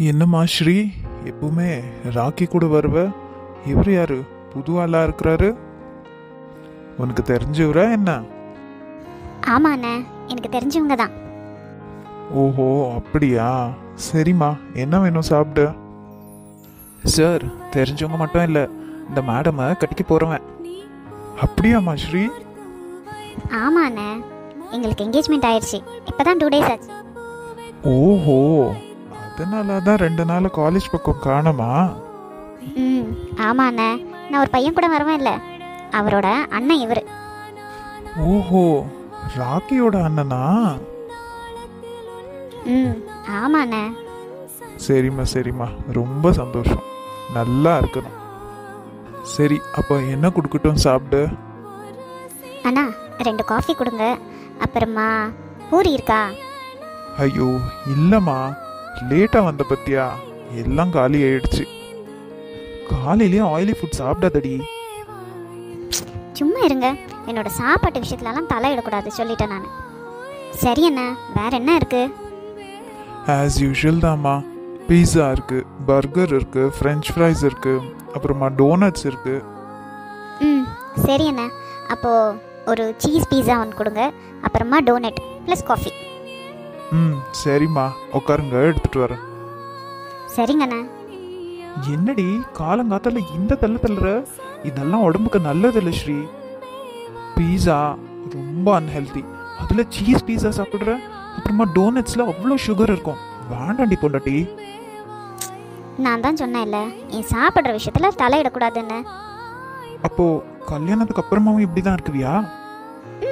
என்னம்மா ஸ்ரீ, எப்பவுமே ராக்கி கூட வருவ? இவர் யாரு, புது ஆளா இருக்கிறாரு? உனக்கு தெரிஞ்சவரா என்ன? ஆமாண்ணே, எனக்கு தெரிஞ்சவங்க தான். ஓஹோ, அப்படியா? சரிம்மா, என்ன வேணும் சாப்பிட? சார், தெரிஞ்சவங்க மட்டும் இல்லை, இந்த மேடமை கட்டிக்க போகிறவன். அப்படியாம்மா ஸ்ரீ? ஆமாண்ணே, எங்களுக்கு என்கேஜ்மெண்ட் ஆயிடுச்சு. இப்போதான் 2 days ஆச்சு. ஓஹோ, அதனால தான் 2 நாள் காலேஜ் பக்கம் காணோமா? ம், ஆமாண்ணே, நான் ஒரு பையன் கூட வரவேன் இல்லை, அவரோட அண்ணன் இவர். ஓஹோ, ராக்கியோட அண்ணனா? ம், ஆமாண்ணே. சரிம்மா சரிம்மா, ரொம்ப சந்தோஷம். நல்லா இருக்கணும். சரி, அப்போ என்ன கொடுக்கட்டும் சாப்பிட? அண்ணா, 2 காஃபி கொடுங்க. அப்புறமா பூரி இருக்கா? ஐயோ இல்லைம்மா, லேட்டாக வந்த பத்தியா, எல்லாம் காலி ஆயிடுச்சு. காலையிலேயே ஆயிலி ஃபுட் சாப்பிடாதடி. சும்மா இருங்க, என்னோட சாப்பாட்டு விஷயத்துலலாம் தலையிடக்கூடாது சொல்லிட்டேன் நான். சரி அண்ணா, வேற என்ன இருக்கு? ஆஸ் யூஷுவல் தாம்மா. பீஸா இருக்கு, பர்கர் இருக்கு, ஃப்ரெஞ்ச் ஃப்ரைஸ் இருக்கு, அப்புறமா டோனட்ஸ் இருக்கு. ம், சரி அண்ணா, அப்போது ஒரு சீஸ் பீஸா ஒன்று கொடுங்க. அப்புறமா டோனட் ப்ளஸ் காஃபி. ம் சரிம்மா, உட்காருங்க, எடுத்துட்டு வரேன். சரிங்கண்ணா. என்னடி காலங்காத்தால இந்த தள்ளுற? இதெல்லாம் உடம்புக்கு நல்லதில்லை ஸ்ரீ. பீஸா ரொம்ப அன்ஹெல்தி, அதில் சீஸ் பீஸா சாப்பிட்ற. அப்புறமா டோனட்ஸில் அவ்வளோ சுகர் இருக்கும். வேண்டாண்டி பொண்டாட்டி. நான் தான் சொன்னேன்ல, என் சாப்பிட்ற விஷயத்தில் தலையிடக்கூடாதுன்னு. அப்போ கல்யாணத்துக்கு அப்புறமாவும் இப்படி தான் இருக்குவியா?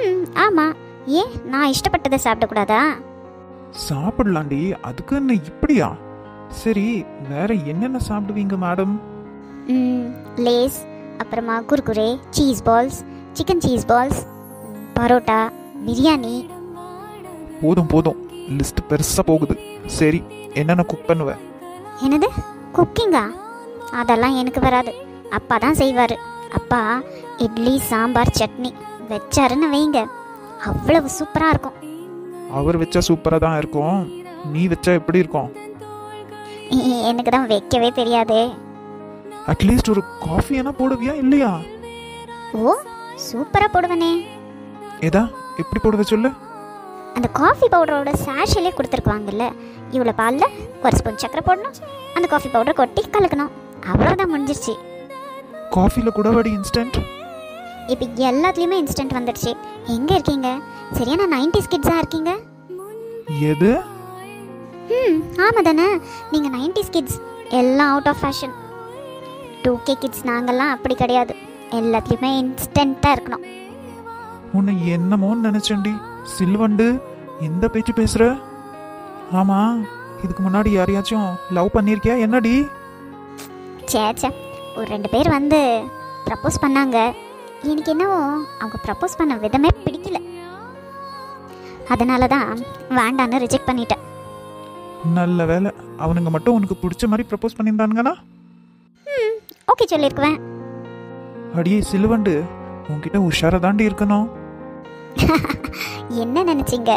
ம், ஆமாம். ஏன் நான் இஷ்டப்பட்டதை சாப்பிடக்கூடாதா? சாப்பிடலாண்டி, அதுக்குன்னு இப்படியா? சரி, வேற என்னென்ன சாப்பிடுவீங்க மேடம்? லேஸ், அப்புறமா Kurkure, cheese balls, chicken cheese balls, parotta, biryani. போதும் போதும், லிஸ்ட் பெருசாக போகுது. சரி, என்னென்ன குக் பண்ணுவேன்? என்னது, குக்கிங்கா? அதெல்லாம் எனக்கு வராது, அப்பா தான் செய்வார். அப்பா இட்லி சாம்பார் சட்னி வச்சாருன்னு வைங்க, அவ்வளவு சூப்பராக இருக்கும். அவர் வச்சா சூப்பராக தான் இருக்கும், நீ வச்சா எப்படி இருக்கும்? எனக்கு தான் வைக்கவே தெரியாதே. அட்லீஸ்ட் ஒரு காஃபி என்ன போடுவியா இல்லையா? ஓ, சூப்பராக போடுவேனே. ஏதா எப்படி போடுவ சொல்லு? அந்த காஃபி பவுடரோட சாஷிலே கொடுத்துருக்குவாங்கல்ல, இவ்வளோ பாலில் ஒரு ஸ்பூன் சக்கரை போடணும், அந்த காஃபி பவுடர் கொட்டி கலக்கணும், அவ்வளோதான் முடிஞ்சிருச்சு. காஃபியில் கூட வடி இன்ஸ்டன்ட்? இப்போ எல்லாத்துலேயுமே இன்ஸ்டன்ட் வந்துடுச்சு. எங்கே இருக்கீங்க? சரியான 90s கிட்ஸாக இருக்கீங்க. எது? ஆமாம் தானே, நீங்கள் 90s கிட்ஸ், எல்லாம் out of fashion. 2K kids நாங்கள்லாம் அப்படி கிடையாது, எல்லாத்துலேயுமே இன்ஸ்டண்ட்டாக இருக்கணும். உன்னை என்னமோன்னு நினைச்சேன்டி சில்வண்டு, எந்த பேச்சு பேசுற? ஆமா, இதுக்கு முன்னாடி யாரையாச்சும் லவ் பண்ணியிருக்கியா என்னடி? சே, ஒரு 2 பேர் வந்து ப்ரப்போஸ் பண்ணாங்க. எனக்கு என்னவோ அவங்க ப்ரப்போஸ் பண்ண விதமே பிடிக்கல, அதனால தான் வேண்டான்னு ரிஜெக்ட் பண்ணிட்டேன். நல்ல வேலை, அவனுங்க மட்டும் உனக்கு பிடிச்ச மாதிரி ப்ரப்போஸ் பண்ணியிருந்தானுங்கன்னா ஓகே சொல்லியிருக்குவேன். அடியே சில்வண்டு, உன்கிட்ட உஷாரா தாண்டி இருக்கணும். என்ன நினைச்சீங்க?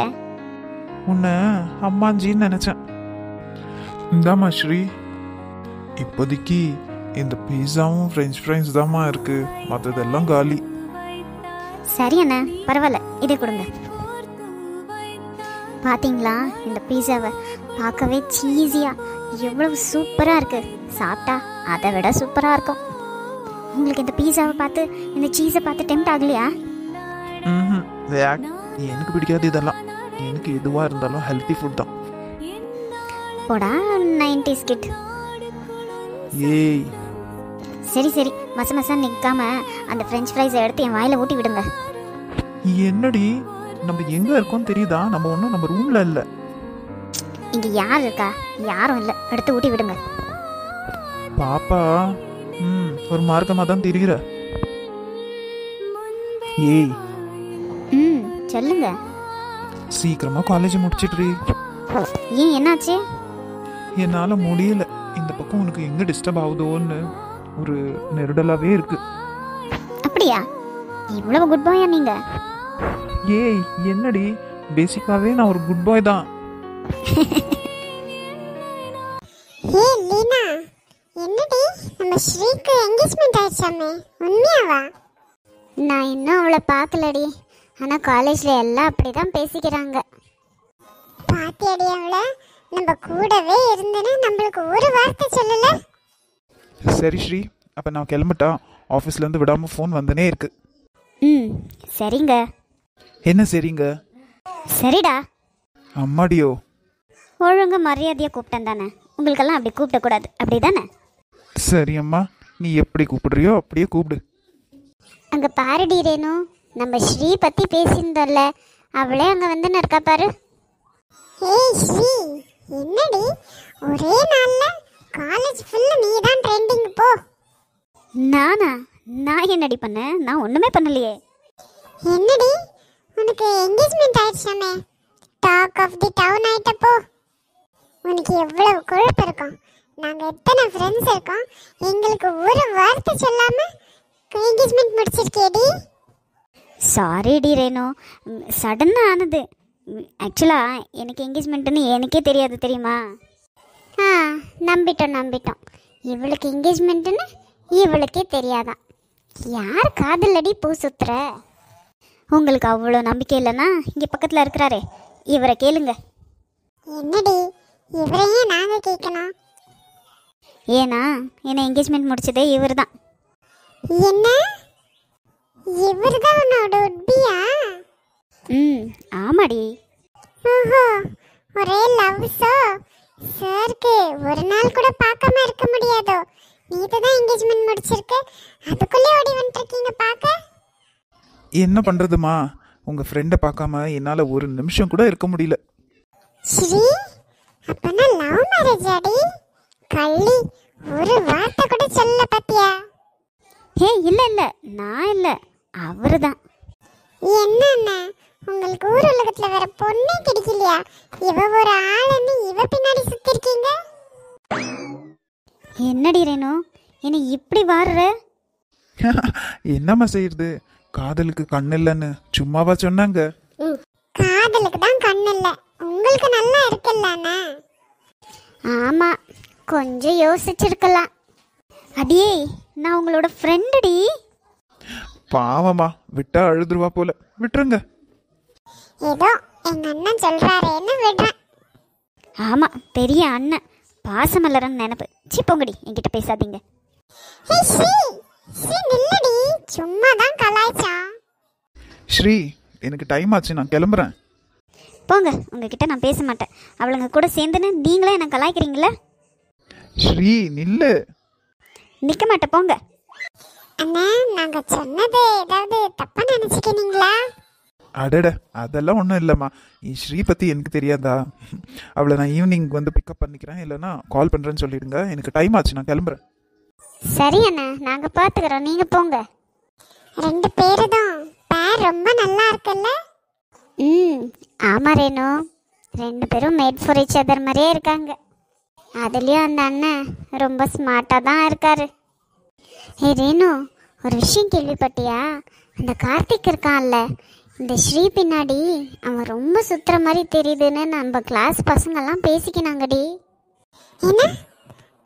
உன்னை அம்மாஞ்சின்னு நினைச்சேன். இந்தாம்மா ஸ்ரீ, இப்போதைக்கு இந்த பீஸாவும் ஃப்ரெஞ்ச் ஃப்ரைஸ் தாம்மா இருக்கு, மற்றதெல்லாம் காலி. சரி அண்ணா, பரவாயில்ல, இதை கொடுங்க. பார்த்தீங்களா இந்த பீஸாவை? பார்க்கவே சீஸியாக எவ்வளவு சூப்பராக இருக்குது, சாப்பிட்டா அதை விட சூப்பராக இருக்கும். உங்களுக்கு இந்த பீஸாவை பார்த்து, இந்த சீஸை பார்த்து டெம்ட் ஆகலையா? எனக்கு பிடிக்காது இதெல்லாம். எனக்கு எதுவாக இருந்தாலும் ஹெல்த்தி ஃபுட் தான். போடா 90s கிட். ஏய், சரி, மசன்னு நிற்காம அந்த ஃப்ரெஞ்ச் ஃப்ரைஸை எடுத்து என் வாயில் ஊட்டி விடுங்க. என்னடி, நம்ம எங்க இருக்கோம் தெரியுதா? நம்ம ஒன்றும் நம்ம ரூம்ல இல்ல. இங்க யார் இருக்கா? யாரும் இல்லை, எடுத்து ஊட்டி விடுங்க. பாப்பா ஒரு மார்க்கமா தான் தெரியுற. ஏய், சொல்லுங்க. சீக்கிரமா காலேஜ் முடிச்சிட்ரி. ஏன், என்னாச்சு? என்னால முடியல. இந்த பக்கம் உனக்கு எங்க டிஸ்டர்ப் ஆகுதோன்னு ஒரு நெருடலாவே இருக்கு. அப்படியா? இவ்வளவு குட் பாயா நீங்க? ஏய் என்னடி, பேசிக்காவே நான் ஒரு குட் பாய் தான். ஸ்ரீக்கு என்கேஜ்மெண்ட் ஆயிடுச்சாமே, உண்மையாவா? நான் இன்னும் அவளை பார்க்கலடி. ஆனால் காலேஜில் எல்லாம் அப்படி தான் பேசிக்கிறாங்க. பாத்தியாடி அவள? நம்ம கூடவே இருந்தேன்னு நம்மளுக்கு ஒரு வார்த்தை சொல்லல. சரி ஸ்ரீ, அப்போ நான் கிளம்பிட்டா? ஆஃபீஸ்லேருந்து விடாமல் ஃபோன் வந்துனே இருக்கு. ம், சரிங்க. என்ன சரிங்க? சரிடா. அம்மாடியோ. ஒழுங்கு மரியாதையாக கூப்பிட்டேன் தானே? உங்களுக்கெல்லாம் அப்படி கூப்பிடக்கூடாது, அப்படி தானே? சரி அம்மா, நீ எப்படி கூப்பிடுறியோ அப்படியே கூப்பிடு. அங்கே பாருடி ரேணு, நம்ம ஸ்ரீ பற்றி பேசியிருந்தோம்ல, அவளே அங்கே வந்து இருக்கா பாரு. ஏய் ஸ்ரீ, என்னடி ஒரே நாள்ல காலேஜ் ஃபுல்லா நீ தான் ட்ரெண்டிங் போ. நானா? நான் என்னடி பண்ணேன்? நான் ஒன்றுமே பண்ணலையே. என்னடி உனக்கு என்கேஜ்மெண்ட் ஆயிடுச்சாமே, டாக் ஆஃப் தி டவுன் ஆயிட்டப்போ. உனக்கு எவ்வளவு கொழுப்பு இருக்கும். நாங்கள் எத்தனை ஃப்ரெண்ட்ஸ் இருக்கோம், எங்களுக்கு ஒரு வார்த்தை சொல்லாம என்கேஜ்மெண்ட் முடிச்சிருக்கேடி. சாரிடி ரேணு, சடனாக ஆனது. ஆக்சுவலாக எனக்கு என்கேஜ்மெண்ட்டுன்னு எனக்கே தெரியாது, தெரியுமா? ஆ, நம்பிட்டோம். இவளுக்கு என்கேஜ்மெண்ட்டுன்னு இவளுக்கே தெரியாதான். யார் காதலடி பூ சுத்துற? உங்களுக்கு அவ்வளோ நம்பிக்கை இல்லைன்னா இங்கே பக்கத்தில் இருக்கிறாரே, இவரை கேளுங்க. என்னடி இவரையே நாங்க கேட்கணும்? ஏன்னா என்னை என்கேஜ்மெண்ட் முடிச்சதே இவர் தான். என்ன, இவர்தான் உன்னோட உட்பியா? ம், ஆமாடி. ஓஹோ, ஒரே லவ்ஸோ? சாருக்கு ஒரு நாள் கூட பார்க்காம இருக்க முடியாதோ? நீதான் என்கேஜ்மெண்ட் முடிச்சிருக்க, அதுக்குள்ளே ஓடி வந்துருக்கீங்க பார்க்க. என்ன பண்ணுறதுமா, உங்கள் ஃப்ரெண்டை பார்க்காம என்னால் ஒரு நிமிஷம் கூட இருக்க முடியல. ஸ்ரீ, அப்பனா லவ் மேரேஜ் ஆடி? கள்ளி, ஒரு வார்த்தை கூட சொல்ல பாத்தியா? ஹே, இல்லை, நான் இல்லை, அவரு தான். என்ன உங்களுக்கு ஊர் உலகத்துல வேற பொண்ணே கிடைக்கலையா? இவ ஒரு ஆளுன்னு இவ பின்னாடி சுத்தி இருக்கீங்க. என்னடி ரேணு, என்னை இப்படி வாடுற? என்னம்மா செய்யறது, காதலுக்கு கண்ணு இல்லைன்னு சும்மாவா சொன்னாங்க? காதலுக்கு தான் கண் இல்ல, உங்களுக்கு நல்லா இருக்குல்லண்ணா. ஆமாம், கொஞ்சம் யோசிச்சிருக்கலாம். அடியே, நான் உங்களோட ஃப்ரெண்டுடி. பாவமா, விட்டா அழுதுருவா போல, விட்டுருங்க. ஏதோ எங்க அண்ணன் சொல்றாரேன்னு விடுறேன். ஆமாம், பெரிய அண்ணன், பாசமலரன் நினப்பு. போங்கடி, என்கிட்ட பேசாதீங்க. ஏய் ஸ்ரீ, ஸ்ரீ நில்லடி, சும்மா தான் கலாய்ச்சா. ஸ்ரீ, எனக்கு டைம் ஆச்சு, நான் கிளம்புறேன். போங்க, உங்ககிட்ட நான் பேச மாட்டேன். அவளுங்க கூட சேர்ந்துன்னு நீங்களே என்ன கலாய்க்கிறீங்களே. ஸ்ரீ நில்லு. நிற்க மாட்டேன், போங்க. அண்ணா, நாங்க சொன்னது ஏதாவது தப்பா நினைச்சுக்கினீங்களா? அடட, அதெல்லாம் ஒன்றும் இல்லைம்மா. ஸ்ரீ பற்றி எனக்கு தெரியாதா? அவளை நான் ஈவினிங் வந்து பிக்கப் பண்ணிக்கிறேன், இல்லைன்னா கால் பண்ணுறேன்னு சொல்லிடுங்க. எனக்கு டைம் ஆச்சு, நான் கிளம்புறேன். சரி அண்ணா, நாங்கள் பார்த்துக்குறோம், நீங்கள் போங்க. ரெண்டு பேருதான் பேர் ரொம்ப நல்லா இருக்குல்ல? ம், ஆமாம் ரேணு, ரெண்டு பேரும் மேட் ஃபார் ஈச் அதர் மாதிரியே இருக்காங்க. அதுலேயும் அந்த அண்ணன் ரொம்ப ஸ்மார்ட்டாக தான் இருக்காரு. ஏ ரேணு, ஒரு விஷயம் கேள்விப்பட்டியா? அந்த கார்த்திக் இருக்கான்ல, இந்த ஸ்ரீ பின்னாடி அவன் ரொம்ப சுற்றுற மாதிரி தெரியுதுன்னு நம்ம கிளாஸ் பசங்கள்லாம் பேசிக்கினாங்கடி. என்ன,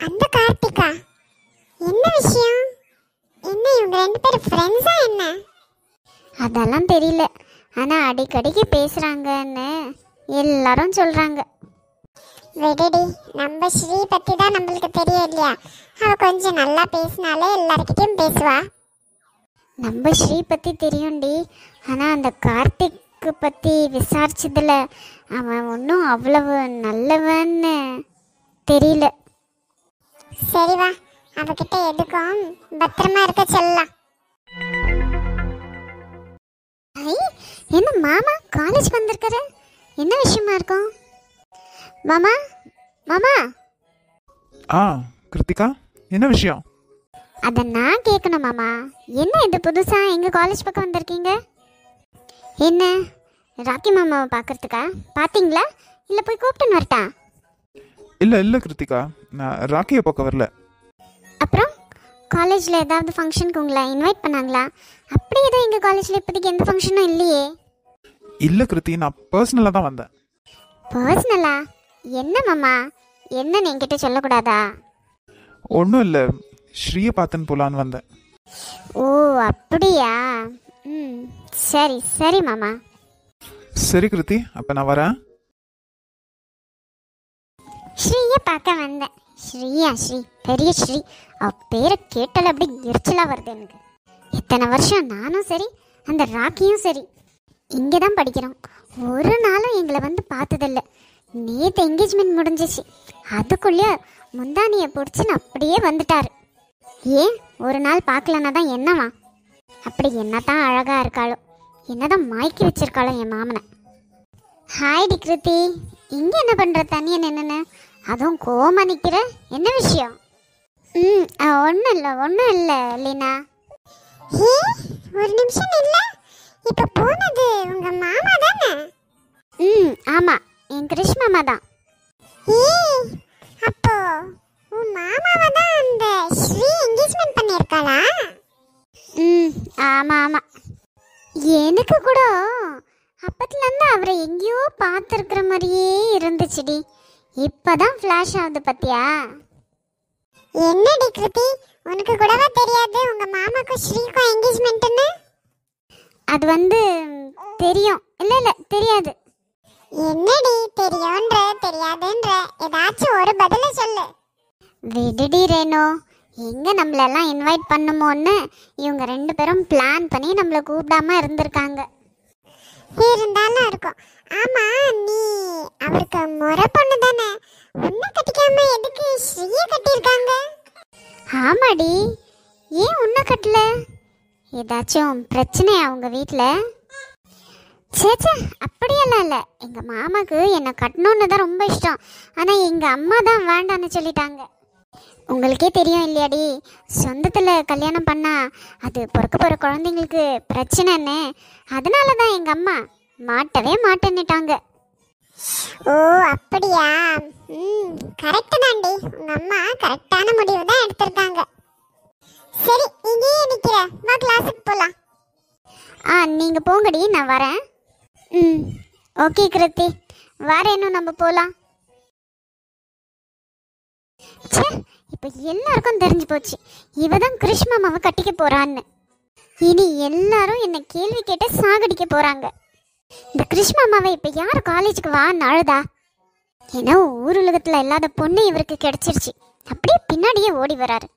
அந்த கார்த்திகா? என்ன விஷயம்? என்ன இவங்க ரெண்டு பேரும் ஃப்ரெண்ட்ஸா என்ன? அதெல்லாம் தெரியல, ஆனால் அடிக்கடிக்கு பேசுகிறாங்கன்னு எல்லாரும் சொல்கிறாங்க. விடுடி, நம்ம ஸ்ரீ பத்தி தான் நம்மளுக்கு தெரியும் இல்லையா? அவ கொஞ்சம் நல்லா பேசினாலே எல்லார்கிட்டயும் பேசுவா. நம்ம ஸ்ரீ பற்றி தெரியும்டி, ஆனால் அந்த கார்த்திக்கு பற்றி விசாரிச்சதில் அவன் ஒன்றும் அவ்வளவு நல்லவன்னு தெரியல. சரி வா, அவகிட்ட எதுக்கும் பத்திரமா இருக்க சொல்லலாம். ஐ, என்ன மாமா காலேஜ் வந்திருக்காரு? என்ன விஷயமா இருக்கும்? மாமா, மாமா. ஆ கிருத்திகா, என்ன விஷயம்? அதை நான் கேட்கணும் மாமா. என்ன இது புதுசாக எங்கள் காலேஜ் பக்கம் வந்திருக்கீங்க? என்ன ராக்கி மாமாவை பார்க்கறதுக்கா? பார்த்தீங்களா இல்லை போய் கூப்பிட்டுன்னு வரட்டா? இல்லை கிருத்திகா, நான் ராக்கியை பார்க்க வரல. அப்புறம் காலேஜில் ஏதாவது ஃபங்க்ஷனுக்கு உங்களை இன்வைட் பண்ணாங்களா? அப்படி எதுவும் எங்கள் காலேஜில் இப்போதைக்கு எந்த ஃபங்க்ஷனும் இல்லையே. இல்லை கிருத்தி, நான் பர்சனலாக தான் வந்தேன். பர்சனலா? என்ன மாமா, என்னன்னு என்கிட்ட சொல்லக்கூடாதா? ஒன்றும் இல்லை, ஸ்ரீயை பார்த்துன்னு போலான்னு வந்தேன். ஓ அப்படியா? ம் சரி சரி மாமா. சரி கிருத்தி, அப்ப நான் வரேன். ஸ்ரீயை பார்க்க வந்தேன். ஸ்ரீயா? ஸ்ரீ, பெரிய ஸ்ரீ. அவ பேரை கேட்டால அப்படி எரிச்சலா வருது எனக்கு. இத்தனை வருஷம் நானும் சரி அந்த ராக்கியும் சரி இங்கே தான் படிக்கிறோம். ஒரு நாளும் எங்களை வந்து பார்த்ததில்ல. நேற்று என்கேஜ்மெண்ட் முடிஞ்சிச்சு, அதுக்குள்ளேயே முந்தானியை பிடிச்சின்னு அப்படியே வந்துட்டாரு. ஏன் ஒரு நாள் பார்க்கலன்னா தான் என்னவா? அப்படி என்னதான் அழகா இருக்காளோ, என்னதான் மாய்க்கி வச்சிருக்காளோ என் மாமனை. ஹாய் டி கிருத்தி, இங்கே என்ன பண்ணுற தனியாக நின்னுன்னு? அதுவும் கோவமா நிற்கிற, என்ன விஷயம்? ஒன்றும் இல்லை லீனா. ஹே, ஒரு நிமிஷம் இல்ல. இப்ப போனது உங்க மாமா தானே? ஆமாம், என் கிருஷ் மாமா தான். ஏய், அப்போ உன் மாமாவை தான் அந்த ஸ்ரீ என்கேஜ்மெண்ட் பண்ணியிருக்காளா? ஆமாம் ஆமாம். எனக்கு கூட அப்பத்துலேருந்து அவரை எங்கேயோ பார்த்துருக்குற மாதிரியே இருந்துச்சுடி. இப்போதான் ஃப்ளாஷ் ஆகுது பத்தியா? என்னடி கிருதி, உனக்கு கூடவா தெரியாது உங்க மாமாக்கும் ஸ்ரீக்கும் என்கேஜ்மெண்ட்னு? அது வந்து தெரியும். இல்லை தெரியாது. என்னடி தெரியும்ன்ற தெரியாதுன்ற, ஏதாச்சும் ஒரு பதில சொல்லு. விடுடி ரேணு, எங்கே நம்மளெல்லாம் இன்வைட் பண்ணுமோன்னு இவங்க 2 பேரும் பிளான் பண்ணி நம்மளை கூப்பிடாம இருந்திருக்காங்க. இருந்தாலும் இருக்கும். ஆமா, நீ அவருக்கு முறை பொண்ணு தானே? உன்னை கட்டிக்காம எதுக்கு ஸ்ரீயை கட்டியிருக்காங்க? ஆமாடி, ஏன் உன்னை கட்டல? ஏதாச்சும் பிரச்சனையா அவங்க வீட்டில்? சேச்சே, அப்படியெல்லாம் இல்லை. எங்கள் மாமாவுக்கு என்னை கட்டணுன்னு தான் ரொம்ப இஷ்டம். ஆனால் எங்கள் அம்மா தான் வேண்டான்னு சொல்லிட்டாங்க. உங்களுக்கே தெரியும் இல்லையாடி, சொந்தத்தில் கல்யாணம் பண்ணால் அது பிறக்க போகிற குழந்தைங்களுக்கு பிரச்சனைன்னு. அதனால தான் எங்கள் அம்மா மாட்டவே மாட்டேன்னுட்டாங்க. ஓ அப்படியா? கரெக்ட் தாண்டி, உங்க அம்மா கரெக்டான முடிவு தான் எடுத்திருக்காங்க. சரி, இங்கேயே நிக்கிற, வா கிளாஸுக்கு போலாம். நீங்கள் போங்கடி, நான் வரேன். ஓகே கிருத்தி, வரேன்னு நம்ம போகலாம். சே, இப்போ எல்லாருக்கும் தெரிஞ்சு போச்சு இவ தான் கிருஷ் மாமாவை கட்டிக்க போறான்னு. இனி எல்லாரும் என்ன கேள்வி கேட்டு சாகடிக்க போறாங்க. இந்த கிருஷ் மாமாவை இப்போ யார் காலேஜுக்கு வான்னு அழுதா? ஏன்னா ஊர் உலகத்தில் இல்லாத பொண்ணு இவருக்கு கிடைச்சிருச்சு. அப்படியே பின்னாடியே ஓடி வராரு.